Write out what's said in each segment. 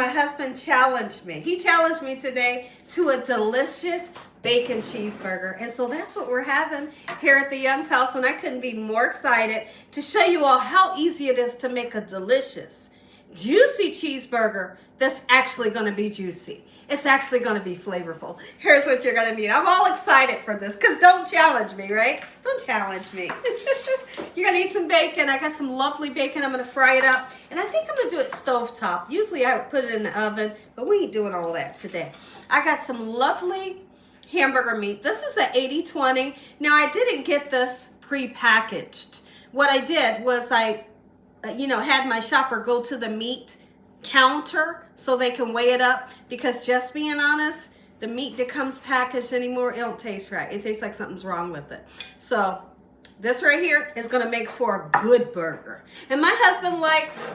my husband challenged me. He challenged me today to a delicious bacon cheeseburger. And so that's what we're having here at the Young's house. And I couldn't be more excited to show you all how easy it is to make a delicious, juicy cheeseburger that's actually going to be juicy. It's actually going to be flavorful. Here's what you're going to need. I'm all excited for this because don't challenge me, right? Don't challenge me. You're going to need some bacon. I got some lovely bacon. I'm going to fry it up. And I think I'm going to do it stovetop. Usually I would put it in the oven, but we ain't doing all that today. I got some lovely hamburger meat. This is an 80-20. Now, I didn't get this pre-packaged. What I did was I had my shopper go to the meat counter so they can weigh it up, because just being honest, the meat that comes packaged anymore, it don't taste right. It tastes like something's wrong with it. So this right here is going to make for a good burger. And my husband likes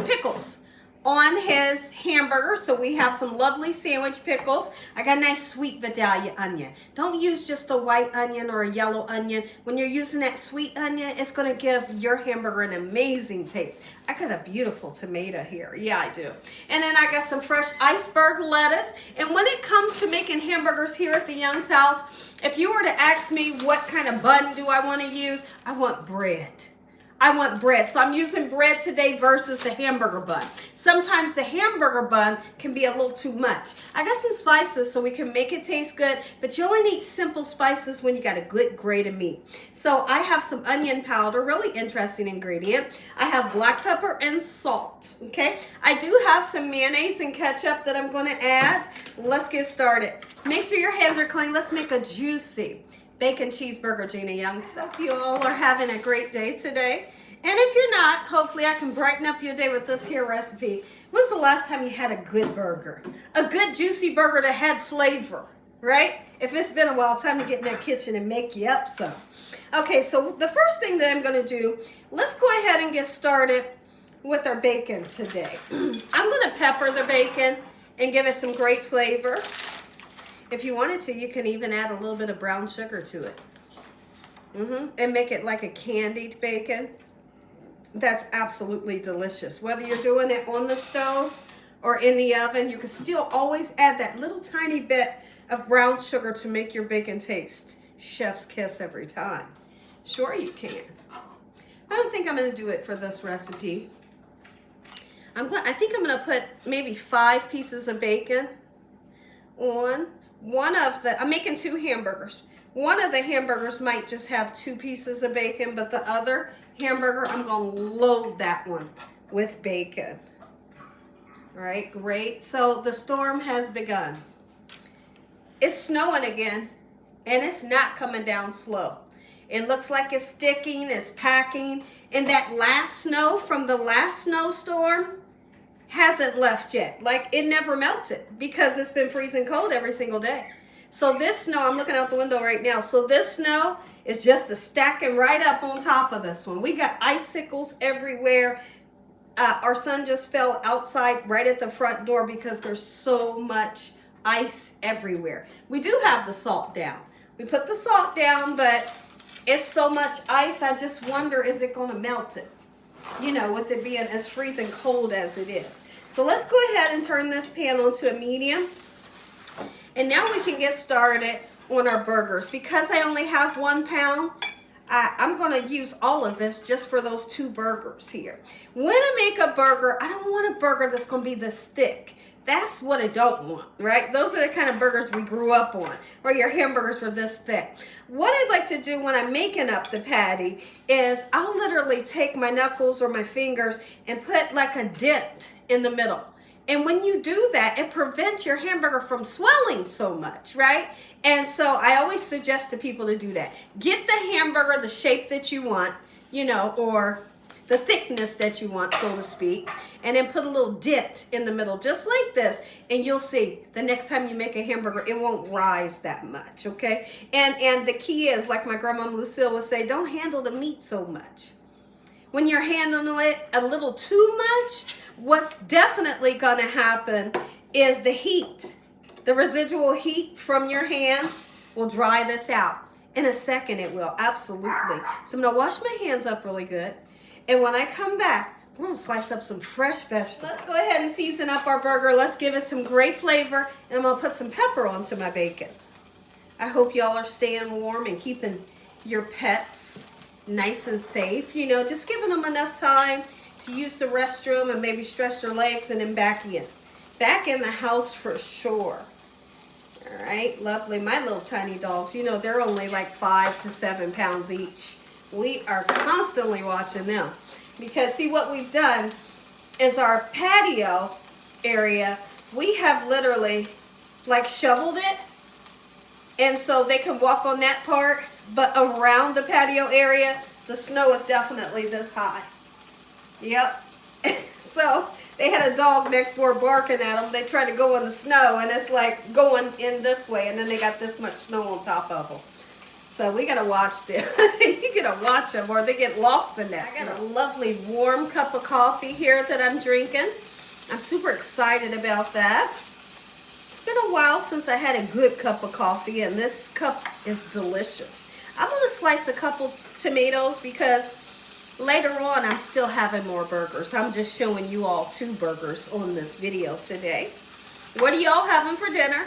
pickles on his hamburger, so we have some lovely sandwich pickles. I got a nice sweet Vidalia onion. Don't use just a white onion or a yellow onion. When you're using that sweet onion, it's gonna give your hamburger an amazing taste. I got a beautiful tomato here. Yeah, I do. And then I got some fresh iceberg lettuce. And when it comes to making hamburgers here at the Young's house, if you were to ask me what kind of bun do I want to use, I want bread. I want bread. So I'm using bread today versus the hamburger bun. Sometimes the hamburger bun can be a little too much. I got some spices so we can make it taste good, but you only need simple spices when you got a good grade of meat. So I have some onion powder, really interesting ingredient. I have black pepper and salt, okay? I do have some mayonnaise and ketchup that I'm gonna add. Let's get started. Make sure your hands are clean. Let's make a juicy bacon cheeseburger, Gina Young's. Hope you all are having a great day today. And if you're not, hopefully I can brighten up your day with this here recipe. When's the last time you had a good burger? A good juicy burger that had flavor, right? If it's been a while, time to get in that kitchen and make you up some. Okay, so the first thing that I'm gonna do, let's go ahead and get started with our bacon today. I'm gonna pepper the bacon and give it some great flavor. If you wanted to, you can even add a little bit of brown sugar to it. And make it like a candied bacon. That's absolutely delicious. Whether you're doing it on the stove or in the oven, you can still always add that little tiny bit of brown sugar to make your bacon taste chef's kiss every time. Sure you can. I don't think I'm going to do it for this recipe. I think I'm going to put maybe 5 pieces of bacon on one of the, I'm making 2 hamburgers. One of the hamburgers might just have 2 pieces of bacon, but the other hamburger, I'm going to load that one with bacon. All right, great. So the storm has begun. It's snowing again, and it's not coming down slow. It looks like it's sticking, it's packing, and that last snow from the last snowstorm hasn't left yet. Like, it never melted because it's been freezing cold every single day. So this snow, I'm looking out the window right now. So this snow is just stacking right up on top of this one. We got icicles everywhere. Our son just fell outside right at the front door because there's so much ice everywhere. We do have the salt down. We put the salt down, but it's so much ice, I just wonder, is it going to melt it? You know, with it being as freezing cold as it is. So let's go ahead and turn this pan onto a medium. And now we can get started on our burgers. Because I only have 1 pound, I'm going to use all of this just for those 2 burgers here. When I make a burger, I don't want a burger that's going to be this thick. That's what I don't want, right? Those are the kind of burgers we grew up on, where your hamburgers were this thick. What I like to do when I'm making up the patty is I'll literally take my knuckles or my fingers and put like a dent in the middle. And when you do that, it prevents your hamburger from swelling so much, right? And so I always suggest to people to do that. Get the hamburger the shape that you want, you know, or the thickness that you want, so to speak, and then put a little dent in the middle, just like this, and you'll see the next time you make a hamburger, it won't rise that much, okay? And the key is, like my grandma Lucille would say, don't handle the meat so much. When you're handling it a little too much, what's definitely going to happen is the heat, the residual heat from your hands will dry this out. In a second it will, absolutely. So I'm going to wash my hands up really good. And when I come back, We're gonna slice up some fresh vegetables. Let's go ahead and season up our burger. Let's give it some great flavor, and I'm gonna put some pepper onto my bacon. I hope y'all are staying warm and keeping your pets nice and safe. You know, just giving them enough time to use the restroom and maybe stretch their legs and then back in. Back in the house for sure. All right, lovely. My little tiny dogs, you know, they're only like 5 to 7 pounds each. We are constantly watching them. Because see, what we've done is our patio area, we have literally like shoveled it, and so they can walk on that part, but around the patio area the snow is definitely this high. Yep. So they had a dog next door barking at them. They tried to go in the snow, and it's like going in this way, and then they got this much snow on top of them. So we gotta watch them. You gotta watch them or they get lost in that. I got a lovely warm cup of coffee here that I'm drinking. I'm super excited about that. It's been a while since I had a good cup of coffee, and this cup is delicious. I'm gonna slice a couple tomatoes because later on I'm still having more burgers. I'm just showing you all 2 burgers on this video today. What are y'all having for dinner?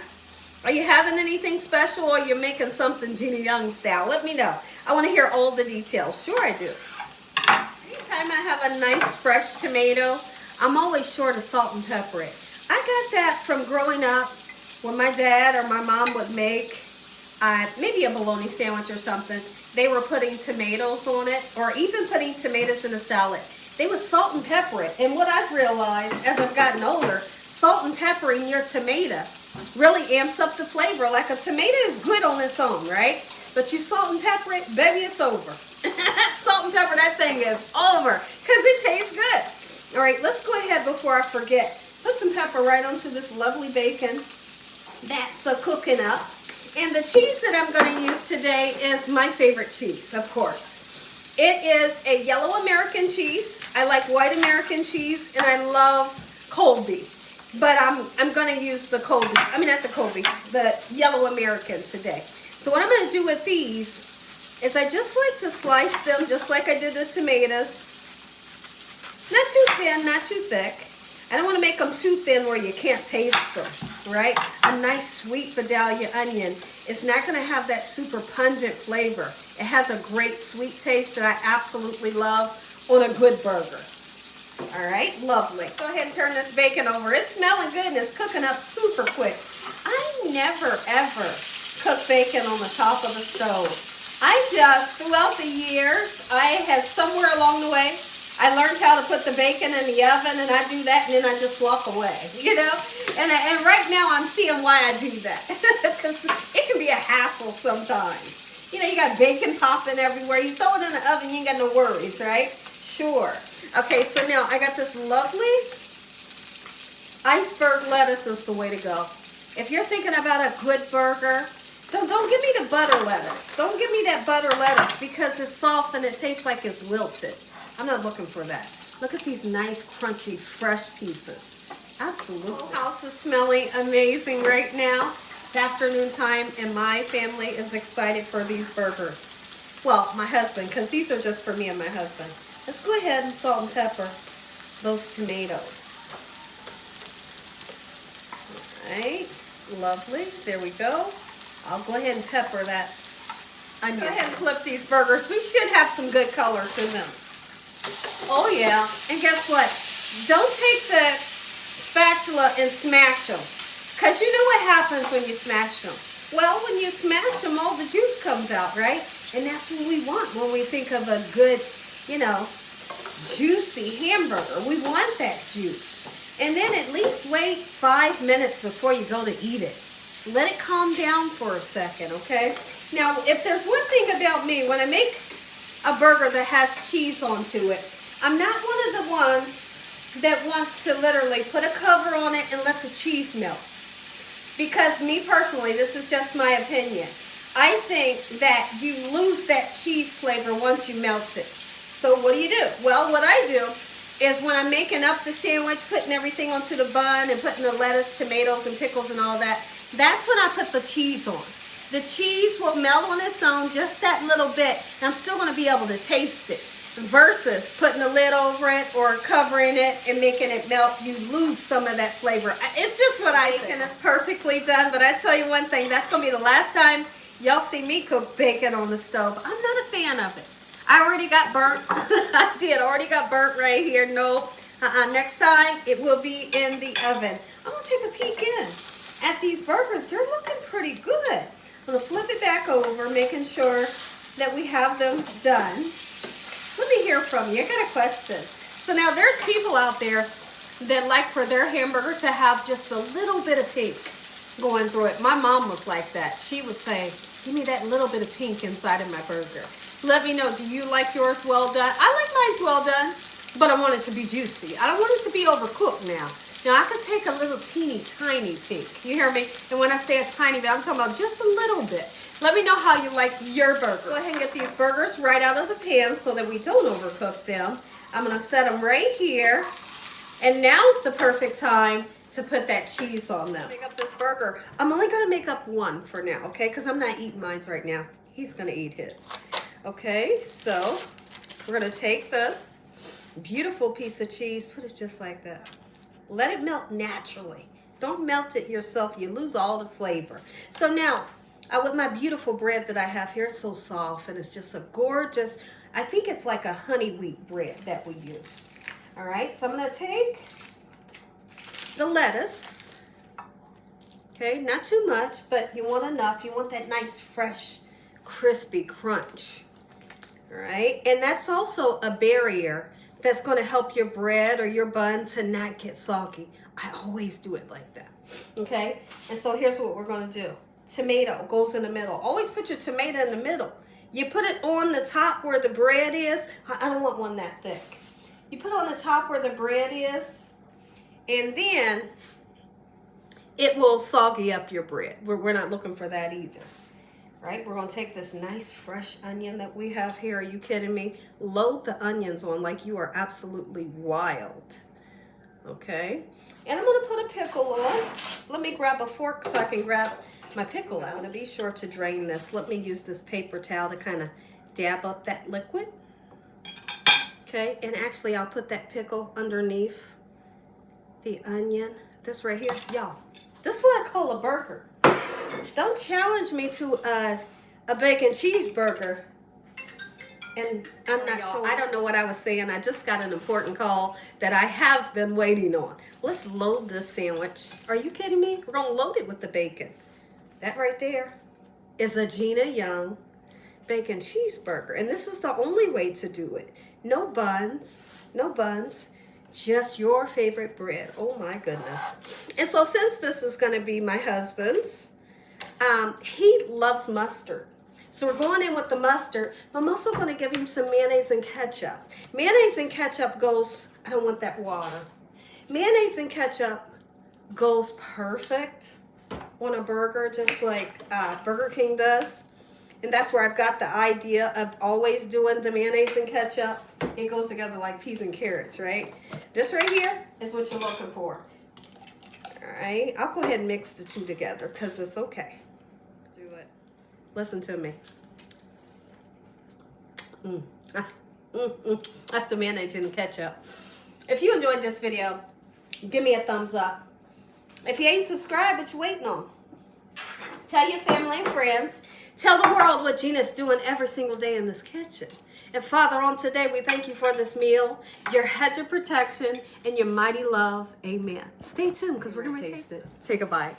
Are you having anything special, or you're making something Gina Young style? Let me know. I want to hear all the details. Sure I do. Anytime I have a nice fresh tomato, I'm always sure to salt and pepper it. I got that from growing up when my dad or my mom would make maybe a bologna sandwich or something. They were putting tomatoes on it, or even putting tomatoes in a salad. They would salt and pepper it. And what I've realized as I've gotten older, salt and peppering your tomato really amps up the flavor. Like a tomato is good on its own, right? But you salt and pepper it, baby, it's over. Salt and pepper that thing is over because it tastes good. All right, let's go ahead before I forget. Put some pepper right onto this lovely bacon that's cooking up. And the cheese that I'm going to use today is my favorite cheese, of course. It is a yellow American cheese. I like white American cheese, and I love Colby. But I'm going to use the Colby, the yellow American today. So what I'm going to do with these is I just like to slice them just like I did the tomatoes. Not too thin, not too thick. I don't want to make them too thin where you can't taste them, right? A nice sweet Vidalia onion is not going to have that super pungent flavor. It has a great sweet taste that I absolutely love on a good burger. All right, lovely. Go ahead and turn this bacon over. It's smelling good and it's cooking up super quick. I never ever cook bacon on the top of the stove. Throughout the years, I have somewhere along the way, I learned how to put the bacon in the oven, and I do that, and then I just walk away, you know? And right now I'm seeing why I do that, because it can be a hassle sometimes. You know, you got bacon popping everywhere. You throw it in the oven, you ain't got no worries, right? Sure. Okay, so now I got this lovely iceberg lettuce is the way to go. If you're thinking about a good burger, don't give me the butter lettuce. Don't give me that butter lettuce because it's soft and it tastes like it's wilted. I'm not looking for that. Look at these nice, crunchy, fresh pieces. Absolutely. The whole house is smelling amazing right now. It's afternoon time, and my family is excited for these burgers. Well, my husband, because these are just for me and my husband. Let's go ahead and salt and pepper those tomatoes. All right, lovely. There we go. I'll go ahead and pepper that onion. Go ahead and flip these burgers. We should have some good color to them. Oh yeah, and guess what? Don't take the spatula and smash them, because you know what happens when you smash them. Well, when you smash them, all the juice comes out, right? And that's what we want when we think of a good, you know, juicy hamburger. We want that juice. And then at least wait 5 minutes before you go to eat it. Let it calm down for a second, okay? Now, if there's one thing about me, when I make a burger that has cheese onto it, I'm not one of the ones that wants to literally put a cover on it and let the cheese melt. Because me personally, this is just my opinion, I think that you lose that cheese flavor once you melt it. So what do? Well, what I do is when I'm making up the sandwich, putting everything onto the bun and putting the lettuce, tomatoes, and pickles and all that, that's when I put the cheese on. The cheese will melt on its own just that little bit, and I'm still going to be able to taste it. versus putting a lid over it or covering it and making it melt. You lose some of that flavor. It's just what I think. And it's perfectly done, but I tell you one thing, that's gonna be the last time y'all see me cook bacon on the stove. I'm not a fan of it. I already got burnt. I did, already got burnt right here. No, next time it will be in the oven. I'm gonna take a peek in at these burgers. They're looking pretty good. I'm gonna flip it back over, making sure that we have them done. Let me hear from you. I got a question. So now there's people out there that like for their hamburger to have just a little bit of pink going through it. My mom was like that. She would say, give me that little bit of pink inside of my burger. Let me know, do you like yours well done? I like mine's well done, but I want it to be juicy. I don't want it to be overcooked now. Now I could take a little teeny tiny pink. You hear me? And when I say a tiny bit, I'm talking about just a little bit. Let me know how you like your burgers. Go ahead and get these burgers right out of the pan so that we don't overcook them. I'm gonna set them right here. And now's the perfect time to put that cheese on them. Make up this burger. I'm only gonna make up one for now, okay? Because I'm not eating mine right now. He's gonna eat his. Okay, so we're gonna take this beautiful piece of cheese, put it just like that. Let it melt naturally. Don't melt it yourself, you lose all the flavor. So now, with my beautiful bread that I have here, it's so soft and it's just a gorgeous, I think it's like a honey wheat bread that we use. All right, so I'm gonna take the lettuce. Okay, not too much, but you want enough. You want that nice, fresh, crispy crunch. All right, and that's also a barrier that's gonna help your bread or your bun to not get soggy. I always do it like that, okay? And so here's what we're gonna do. Tomato goes in the middle. Always put your tomato in the middle. You put it on the top where the bread is. I don't want one that thick. You put it on the top where the bread is, and then it will soggy up your bread. We're not looking for that either. Right, we're gonna take this nice fresh onion that we have here. Are you kidding me? Load the onions on like you are absolutely wild. Okay, and I'm gonna put a pickle on. Let me grab a fork so I can grab my pickle out. I'm gonna be sure to drain this. Let me use this paper towel to kind of dab up that liquid. Okay, and actually I'll put that pickle underneath the onion. This right here, y'all, this is what I call a burger. Don't challenge me to a bacon cheeseburger. And I'm not sure. I don't know what I was saying. I just got an important call that I have been waiting on. Let's load this sandwich. Are you kidding me? We're gonna load it with the bacon. That right there is a Gina Young bacon cheeseburger. And this is the only way to do it. No buns, no buns. Just your favorite bread. Oh my goodness. And so since this is gonna be my husband's, he loves mustard. So we're going in with the mustard, but I'm also going to give him some mayonnaise and ketchup. Mayonnaise and ketchup goes, I don't want that water. Mayonnaise and ketchup goes perfect on a burger, just like Burger King does. And that's where I've got the idea of always doing the mayonnaise and ketchup. It goes together like peas and carrots, right? This right here is what you're looking for. All right, I'll go ahead and mix the two together because it's okay. Do it. Listen to me. That's the mayonnaise and ketchup. If you enjoyed this video, give me a thumbs up. If you ain't subscribed, what you waiting on? Tell your family and friends. Tell the world what Gina's doing every single day in this kitchen. And Father, on today, we thank you for this meal, your hedge of protection, and your mighty love. Amen. Stay tuned because we're going to taste it. Take a bite.